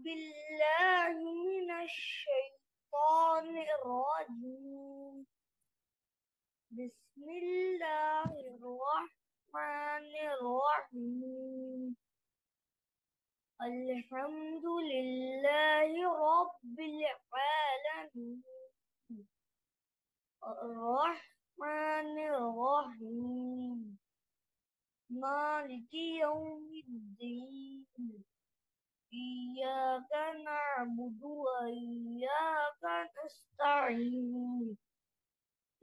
بالله من الشيطان الرجيم. بسم الله الرحمن الرحيم. الحمد لله رب العالمين، الرحمن الرحيم، مالك يوم الدين. إياك نعبد وإياك نستعين.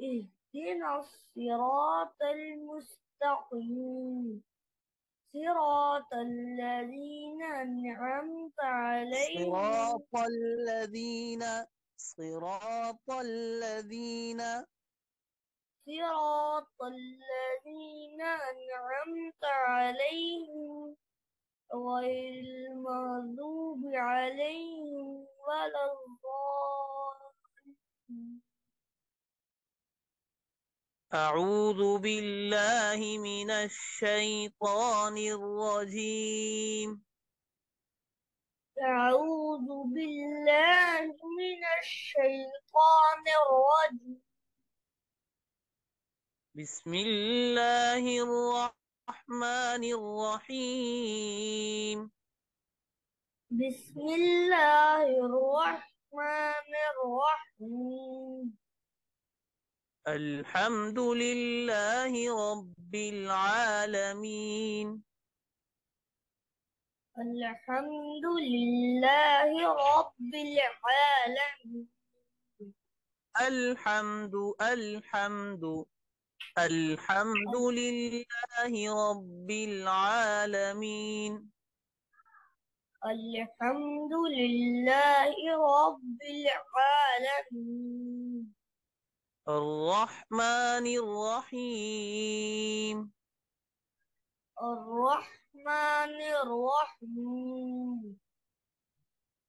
اهدنا الصراط المستقيم، صراط الذين أنعمت عليهم صراط الذين صراط الذين صراط الذين أنعمت عليهم غير المغضوب عليهم ولا الضالين. أعوذ بالله من الشيطان الرجيم. أعوذ بالله من الشيطان الرجيم. بسم الله الرحمن الرحيم. بسم الله الرحمن الرحيم. الحمد لله رب العالمين. الحمد لله رب العالمين. الحمد الحمد الحمد لله رب العالمين. الحمد لله رب العالمين. الرحمن الرحيم. الرحمن الرحيم.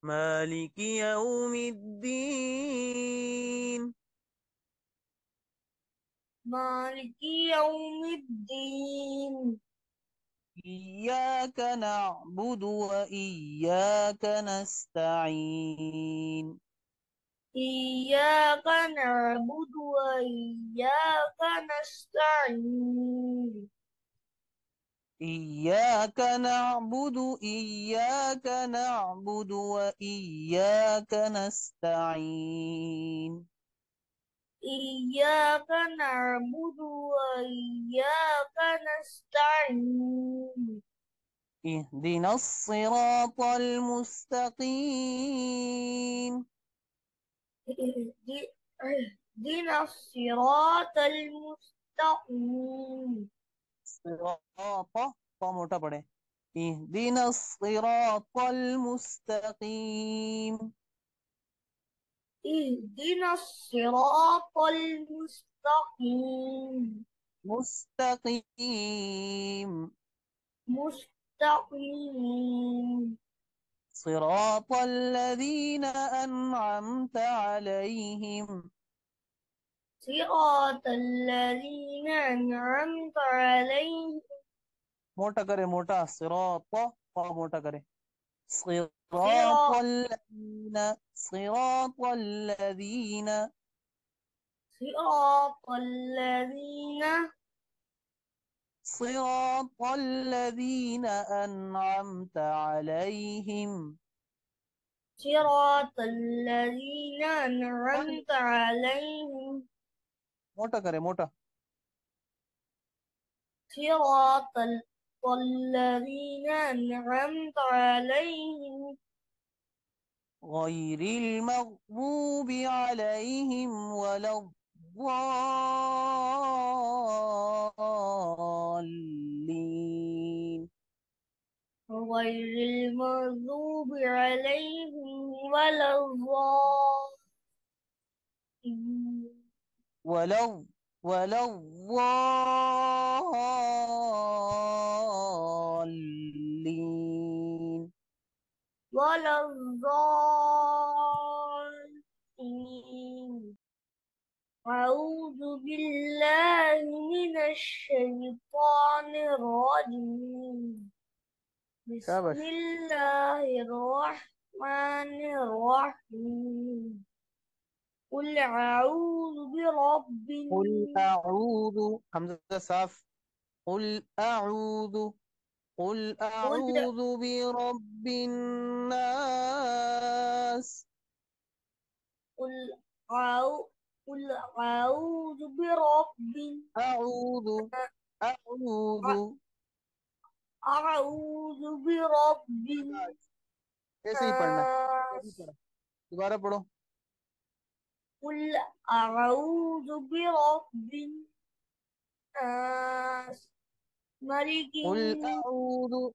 مالك يوم الدين. مالك يوم الدين. إياك نعبد وإياك نستعين. إياك نعبد وإياك نستعين. إياك نعبد وإياك نستعين. إياك نعبد وإياك نستعين. اهدنا الصراط المستقيم. اهدنا الصراط المستقيم. صراط موटा पढ़े. اهدنا الصراط المستقيم. اهدنا الصراط المستقيم. مستقيم. مستقيم. صراط الذين أنعمت عليهم. صراط الذين أنعمت عليهم. मोटा करे मोटा صراط मोटा करे. صراط صراط الذين صراط الذين صراط الذين صراط الذين أنعمت عليهم. صراط الذين أنعمت عليهم. मोटा करे मोटा. صراط الذين أنعمت عليهم غير المغضوب عليهم ولا الضالين. غير المغضوب عليهم ولا الضالين. ولا الضالين. ولا الضالين. أعوذ بالله من الشيطان الرجيم. بسم شابش. الله الرحمن الرحيم قل أعوذ برب قل أعوذ حمزة صاف. قل أعوذ قل قل أعوذ برب الناس. قل أعوذ قل أعوذ برب أعوذ أعوذ أعوذ برب ऐसे ही पढ़ना है। ऐसे ही الناس पढ़ो। दोबारा पढ़ो। قل أعوذ برب الناس ملك قل أعوذ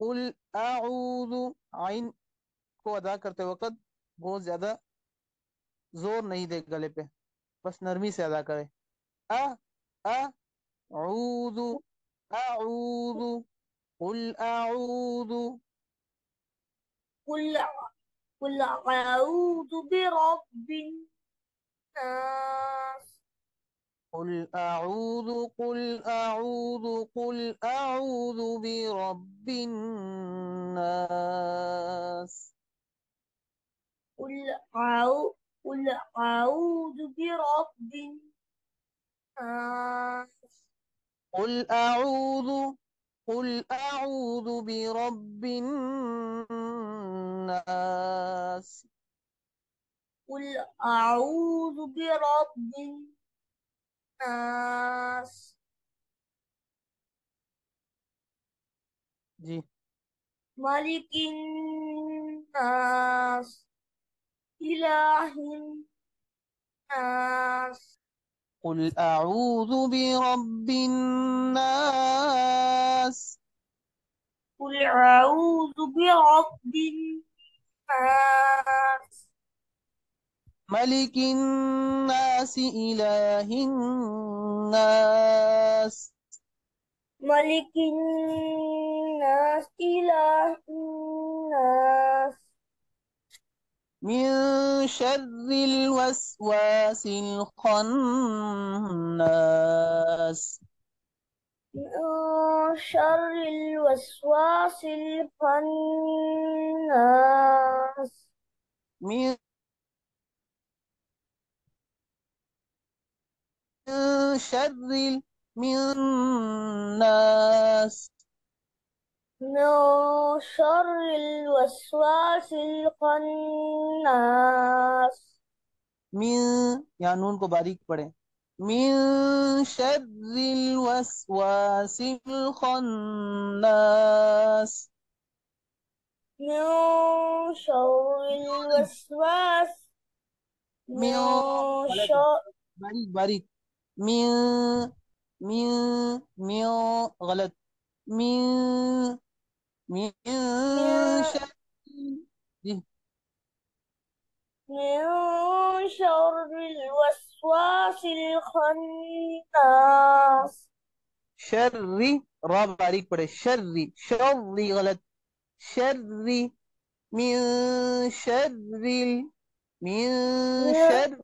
قل أعوذ आइन को अदा करते वक्त बहुत ज्यादा जोर नहीं दे गले पे, बस नरमी से अदा करे। अ अ अऊदु अऊदु कुल अऊदु قل قل أعوذ برب الناس कुल अऊदु कुल अऊदु बिरब्बिन नास। قل أعوذ قل أعوذ برب الناس قل أعوذ قل أعوذ برب الناس. قل أعوذ برب الناس जी। ملك الناس إله الناس قل أعوذ برب الناس قل أعوذ برب الناس ملك الناس إله الناس ملك الناس إله الناس من شر الوسواس الخناس. من شر الوسواس الخناس من شر من الناس. من شر الوسواس الخناس من यहाँ नून को बारीक पढ़े। من شر الوسواس الخناس. من شر الوسواس من من गलत है, شر बारीक बारीक। من من गलत। من من من شر जी। من شر الوسواس الخناس शर्री रा बारीक पड़े, शर्री शर्री गलत। शर्री من शर्री من من शर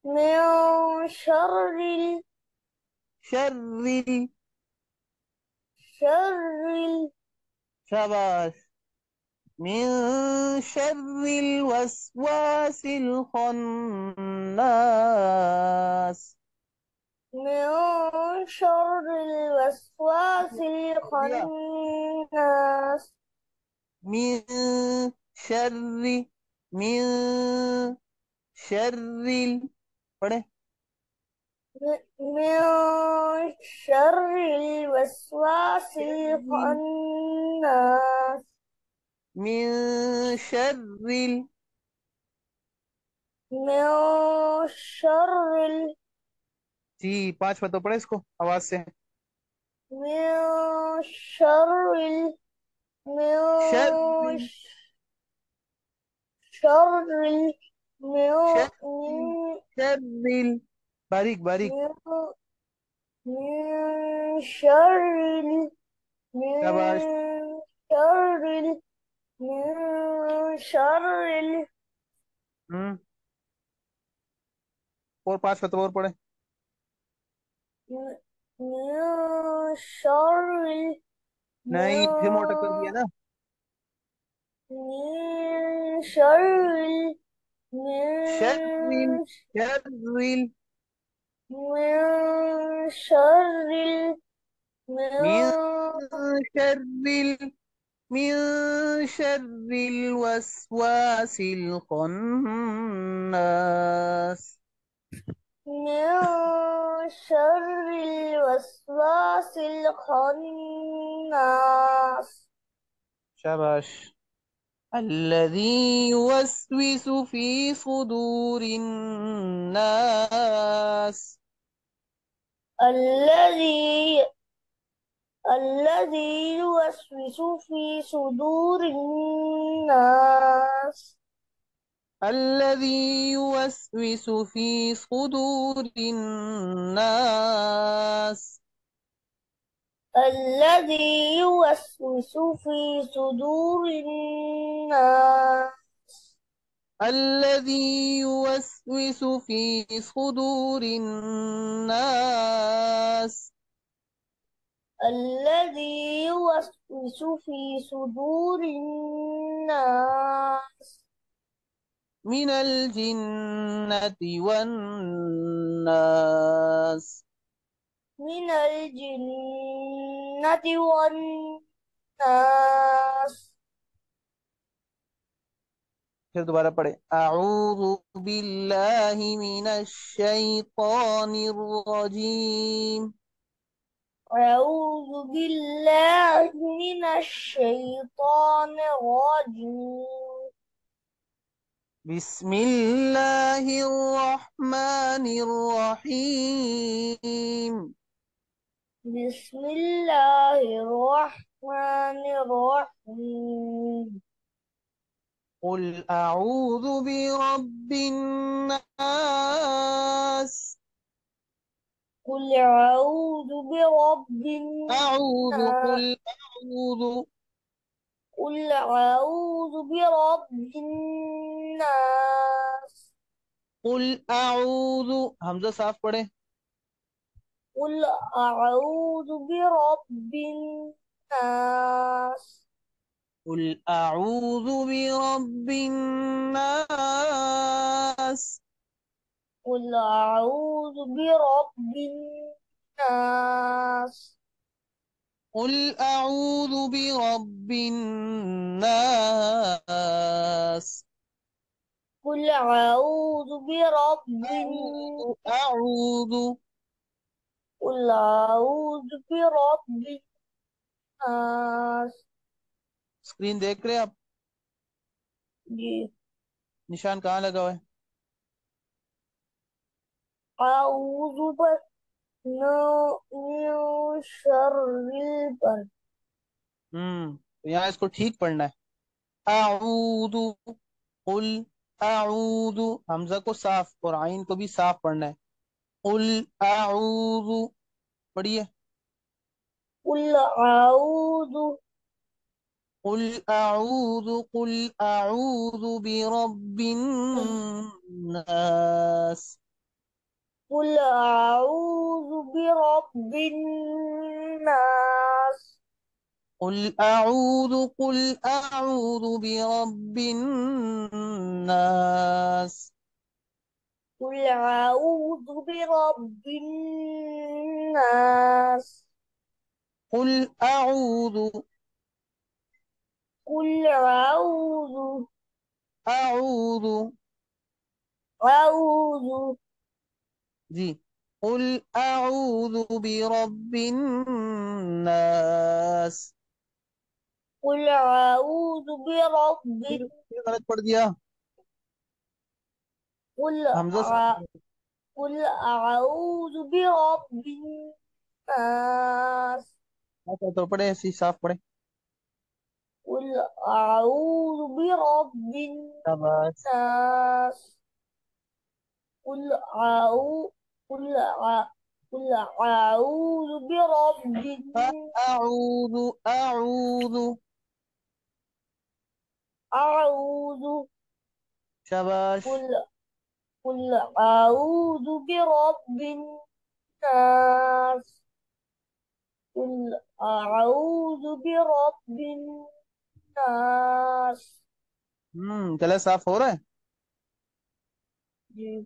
من شر शर्री شر शाबाश। من شر الوسواس الخناس. من شر الوسواس कर दिया। الخناس من شر من شر पढ़े। من شر الوسواس شر الخناس من شر من شر जी, पांच बातों पढ़े इसको आवाज से। من شر शर من شر शर من शर बारीक बारीक। من من شر शाबाश। من شر من شر हम्म और पांच बातों और पढ़े। من شر नहीं, फिर मोटा कर من दिया ना। من شر شر من شر من شر من من شر من شر الوسواس الخناس. من شر الوسواس الخناس شباش. الذي يوسوس في صدور الناس. الذي الذي يوسوس في صدور الناس الذي يوسوس في صدور الناس. الذي يوسوس في صدور الناس الذي يوسوس في صدور الناس الذي يوسوس في صدور الناس من الجنة والناس. من الجنة والناس फिर दोबारा पढ़े। अऊज़ु बिल्लाहि मिनश शैतानिर रजीम। أعوذ بالله من الشيطان الرجيم बिस्मिल्लाहिर रहमानिर रहीम। بسم الله الرحمن الرحيم قل أعوذ برب الناس. قل أعوذ برب أعوذ الناس قل أعوذ قل أعوذ برب الناس قل أعوذ همزة साफ पढ़े। قل أعوذ برب الناس قل أعوذ برب الناس. قل أعوذ برب الناس قل أعوذ برب الناس. قل أعوذ برب الناس أعوذ قل أعوذ برب الناس स्क्रीन देख रहे हैं आप? जी निशान कहाँ लगा हुआ है? أعوذ من شر البرد तो यहाँ इसको ठीक पढ़ना है। अऊदु कुल अऊदु हमजा को साफ और आइन को भी साफ पढ़ना है। कुल अऊदु पढ़िए। قل أعوذ कुल अऊदु बिरब्बिन नास। قل أعوذ برب الناس قل أعوذ برب الناس. قل أعوذ برب الناس قل أعوذ قل أعوذ أعوذ أعوذ जी قل أعوذ برب الناس। قل أعوذ برب फिर गलत पढ़ दिया। قل हमजा أع- قل أعوذ برب الناس तो पढ़े ऐसे ही साफ पढ़े। قل أعوذ برب शाबाश। الناس قل أعوذ قل أع- قل أعوذ برب أعوذ أعوذ शाबाश। قل قل أعوذ برب الناس قل أعوذ برب الناس गला साफ हो रहा है। जी।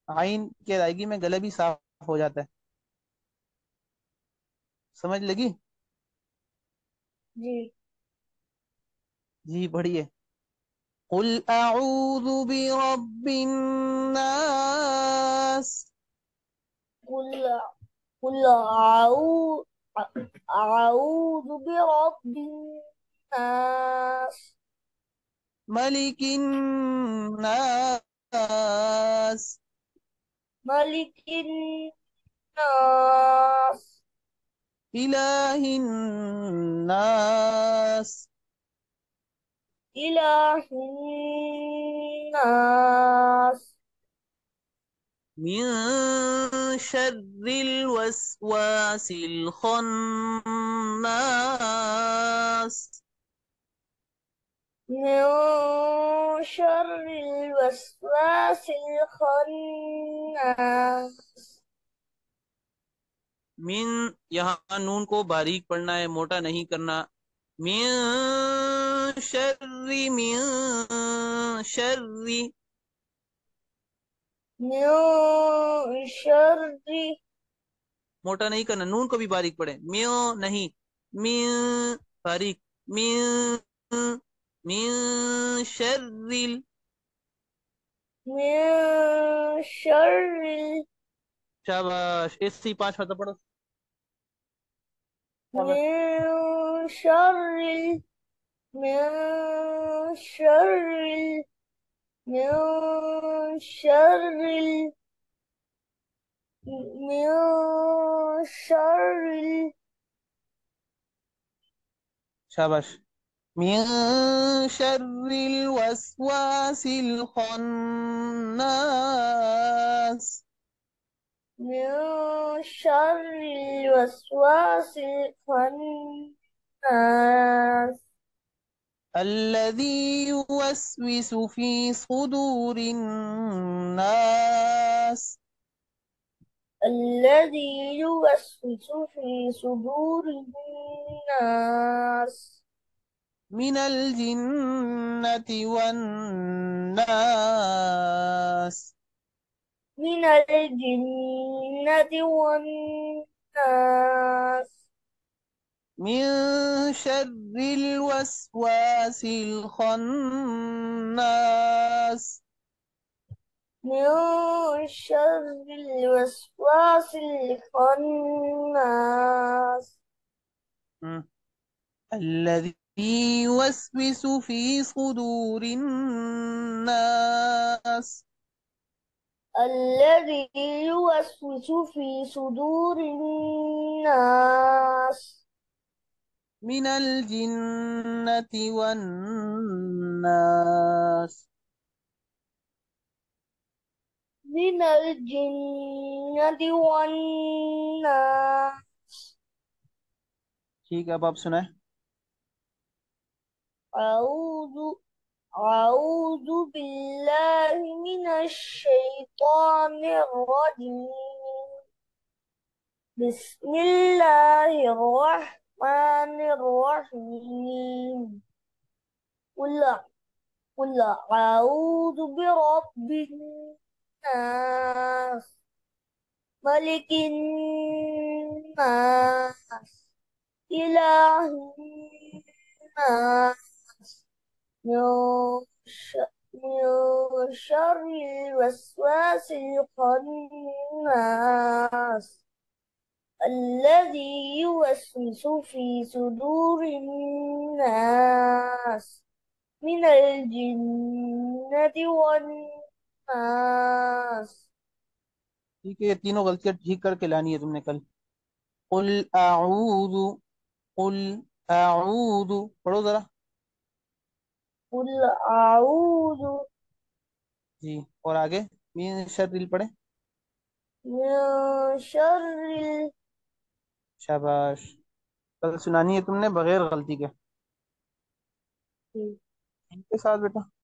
आइन की अदायगी में गला भी साफ हो जाता है। समझ लगी। जी। जी बढ़िए। कुल अऊज़ु बिरब्बिन नास। कुल कुल अऊज़ु बिरब्बिन नास। मलिकिन नास। मलिकिन नास। इलाहिन नास। इलाहिन नास। मिन शर्रिल वसवासिल खन्नास। من شر الوسواس الخناس। मिन, यहाँ नून को बारीक पढ़ना है, मोटा नहीं करना। मिन शर्री। من شر मोटा नहीं करना, नून को भी बारीक पढ़े, म्यो नहीं, मिन बारीक, मिन मिन शर्रिल। من شر शाबाश, ऐसे ही 5 मतलब पढ़ो। शाबाश। من شر من شر من شر من شر शाबाश। मिन शर्रिल वसवासिल खन्नास। من شر الوسواس الخناس الذي يوسوس في صدور الناس الذي يوسوس في صدور الناس من الجنة والناس. من الجنة والناس. من شر الوسواس الخناس. من شر الوسواس الخناس مم. الذي يوسوس في صدور الناس الذي يوسوس في صدور الناس من الجنة والناس. من الجنة والناس. ठीक है, अब आप सुनाए। أعوذ أعوذ بالله من الشيطان الرجيم. بسم الله الرحمن الرحيم. قل قل أعوذ برب الناس. ملك الناس. إله الناس. من ش- من شر الوسواس الخناس الذي يوسوس في صدور الناس من الجنة والناس. ठीक है, ये तीनों गलतियां ठीक करके लानी है तुमने कल। कुल अऊदु। कुल अऊदु पढ़ो जरा। قل أعوذ जी, और आगे मीन शर्रिल पढ़े। من شر शाबाश। कल सुनानी है तुमने बगैर गलती के। ال- इनके साथ बेटा।